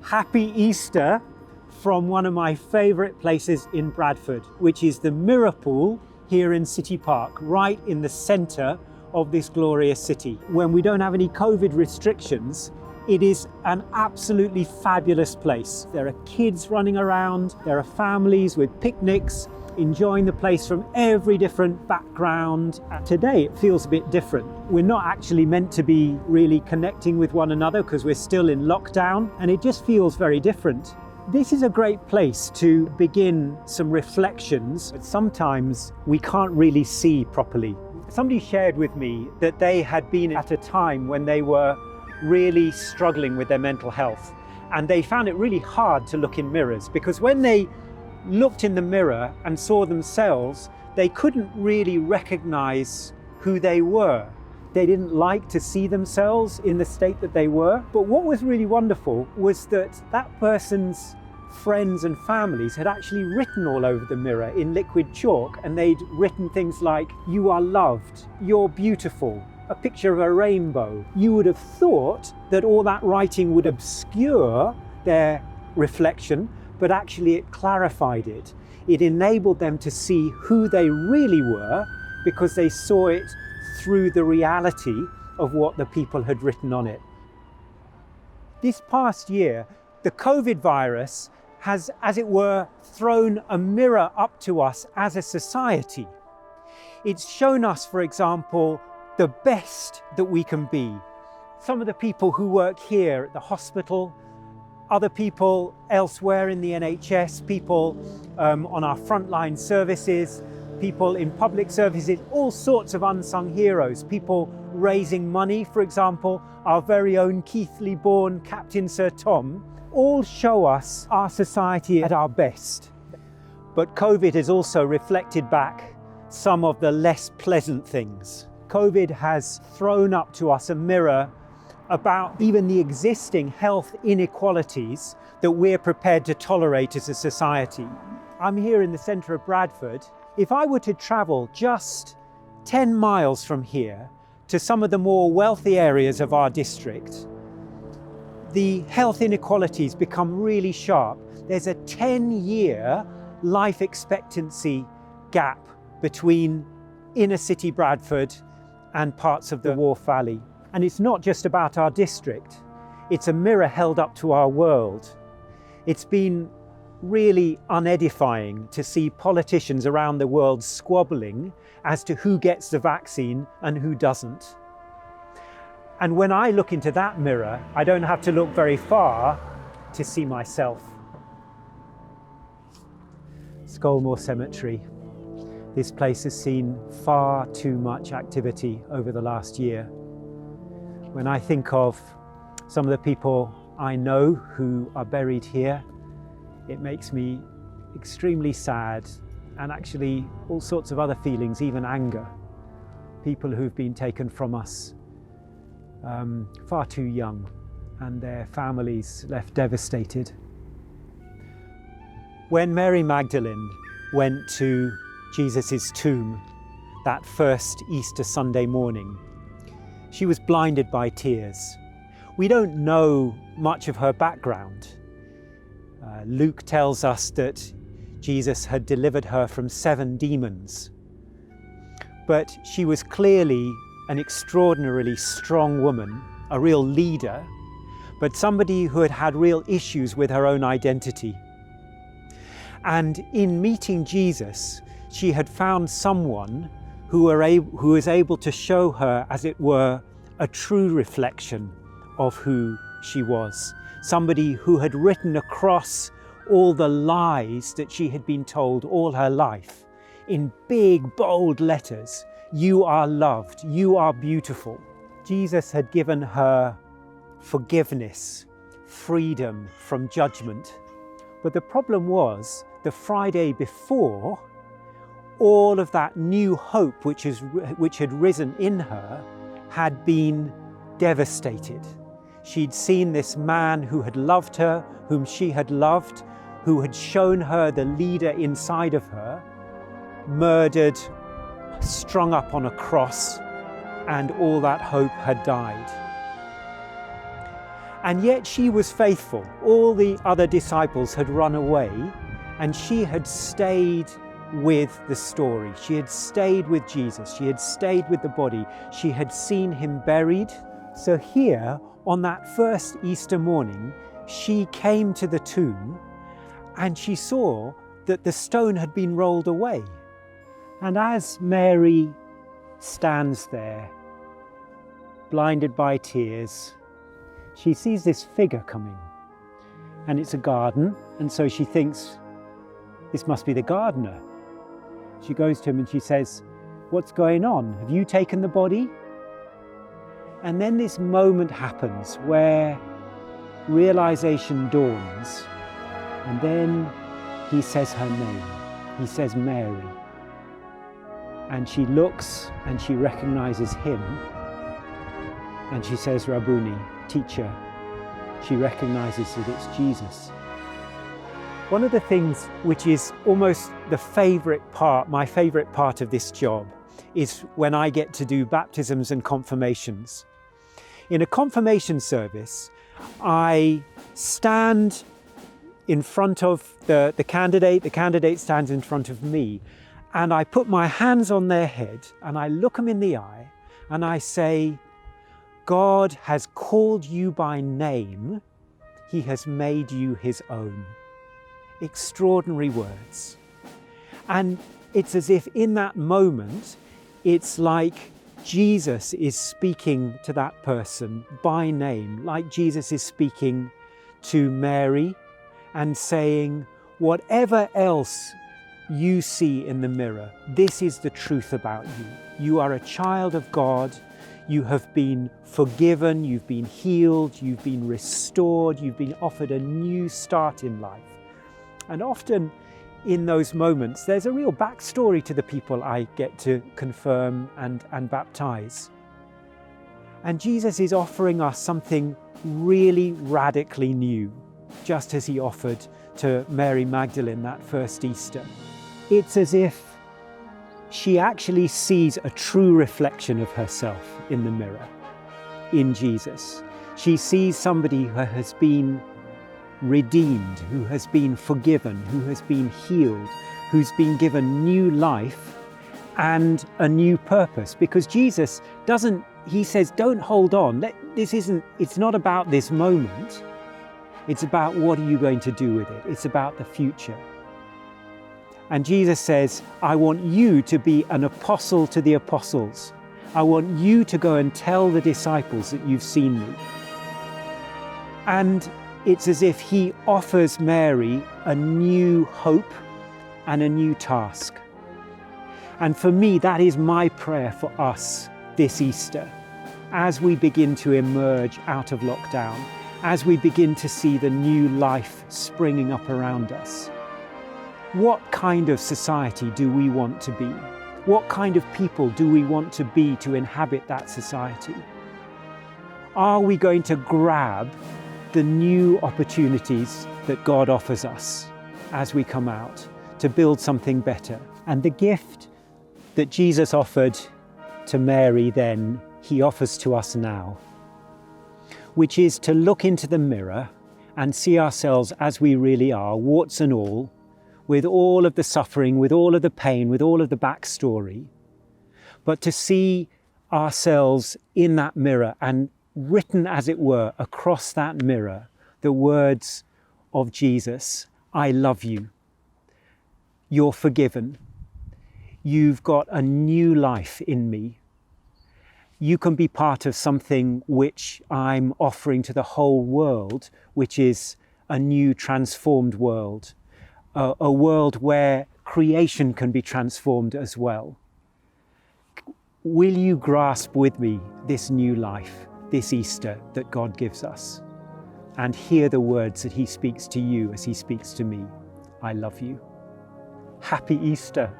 Happy Easter from one of my favourite places in Bradford, which is the Mirror Pool here in City Park, right in the centre of this glorious city. When we don't have any COVID restrictions, it is an absolutely fabulous place. There are kids running around, there are families with picnics, enjoying the place from every different background. Today it feels a bit different. We're not actually meant to be really connecting with one another because we're still in lockdown, and it just feels very different. This is a great place to begin some reflections, but sometimes we can't really see properly. Somebody shared with me that they had been at a time when they were really struggling with their mental health, and they found it really hard to look in mirrors because when they looked in the mirror and saw themselves, they couldn't really recognize who they were. They didn't like to see themselves in the state that they were. But what was really wonderful was that that person's friends and families had actually written all over the mirror in liquid chalk, and they'd written things like, "You are loved," "You're beautiful," a picture of a rainbow. You would have thought that all that writing would obscure their reflection, but actually it clarified it. It enabled them to see who they really were because they saw it through the reality of what the people had written on it. This past year, the COVID virus has, as it were, thrown a mirror up to us as a society. It's shown us, for example, the best that we can be. Some of the people who work here at the hospital, other people elsewhere in the NHS, people on our frontline services, people in public services, all sorts of unsung heroes, people raising money, for example, our very own Keighley-born Captain Sir Tom, all show us our society at our best. But COVID has also reflected back some of the less pleasant things. COVID has thrown up to us a mirror about even the existing health inequalities that we're prepared to tolerate as a society. I'm here in the centre of Bradford. If I were to travel just 10 miles from here to some of the more wealthy areas of our district, the health inequalities become really sharp. There's a 10-year life expectancy gap between inner city Bradford and parts of the Wharfe Valley. And it's not just about our district, it's a mirror held up to our world. It's been really unedifying to see politicians around the world squabbling as to who gets the vaccine and who doesn't. And when I look into that mirror, I don't have to look very far to see myself. Scolmore Cemetery. This place has seen far too much activity over the last year. When I think of some of the people I know who are buried here, it makes me extremely sad, and actually all sorts of other feelings, even anger. People who've been taken from us far too young, and their families left devastated. When Mary Magdalene went to Jesus' tomb that first Easter Sunday morning, she was blinded by tears. We don't know much of her background. Luke tells us that Jesus had delivered her from 7 demons. But she was clearly an extraordinarily strong woman, a real leader, but somebody who had had real issues with her own identity. And in meeting Jesus, she had found someone who was able to show her, as it were, a true reflection of who she was. Somebody who had written across all the lies that she had been told all her life in big, bold letters. You are loved, you are beautiful. Jesus had given her forgiveness, freedom from judgment. But the problem was, the Friday before, all of that new hope which had risen in her had been devastated. She'd seen this man who had loved her, whom she had loved, who had shown her the leader inside of her, murdered, strung up on a cross, and all that hope had died. And yet she was faithful. All the other disciples had run away, and she had stayed with the story. She had stayed with Jesus. She had stayed with the body. She had seen him buried. So here, on that first Easter morning, she came to the tomb and she saw that the stone had been rolled away. And as Mary stands there, blinded by tears, she sees this figure coming. And it's a garden, and so she thinks, this must be the gardener. She goes to him and she says, "What's going on? Have you taken the body?" And then this moment happens where realization dawns, and then he says her name. He says Mary. And she looks and she recognizes him, and she says, "Rabboni," teacher. She recognizes that it's Jesus. One of the things which is almost the favorite part, my favorite part of this job, is when I get to do baptisms and confirmations. In a confirmation service, I stand in front of the candidate stands in front of me, and I put my hands on their head and I look them in the eye and I say, "God has called you by name. He has made you his own." Extraordinary words. And it's as if in that moment, it's like Jesus is speaking to that person by name, like Jesus is speaking to Mary and saying, whatever else you see in the mirror, this is the truth about you. You are a child of God. You have been forgiven, you've been healed, you've been restored, you've been offered a new start in life. And often in those moments, there's a real backstory to the people I get to confirm and baptize. And Jesus is offering us something really radically new, just as he offered to Mary Magdalene that first Easter. It's as if she actually sees a true reflection of herself in the mirror, in Jesus. She sees somebody who has been redeemed, who has been forgiven, who has been healed, who's been given new life and a new purpose. Because Jesus doesn't, he says, don't hold on. It's not about this moment. It's about what are you going to do with it. It's about the future. And Jesus says, I want you to be an apostle to the apostles. I want you to go and tell the disciples that you've seen me. And it's as if he offers Mary a new hope and a new task. And for me, that is my prayer for us this Easter, as we begin to emerge out of lockdown, as we begin to see the new life springing up around us. What kind of society do we want to be? What kind of people do we want to be to inhabit that society? Are we going to grab the new opportunities that God offers us as we come out to build something better? And the gift that Jesus offered to Mary then, he offers to us now, which is to look into the mirror and see ourselves as we really are, warts and all, with all of the suffering, with all of the pain, with all of the backstory, but to see ourselves in that mirror and written, as it were, across that mirror, the words of Jesus, I love you, you're forgiven, you've got a new life in me. You can be part of something which I'm offering to the whole world, which is a new transformed world, a world where creation can be transformed as well. Will you grasp with me this new life, this Easter that God gives us, and hear the words that he speaks to you as he speaks to me? I love you. Happy Easter.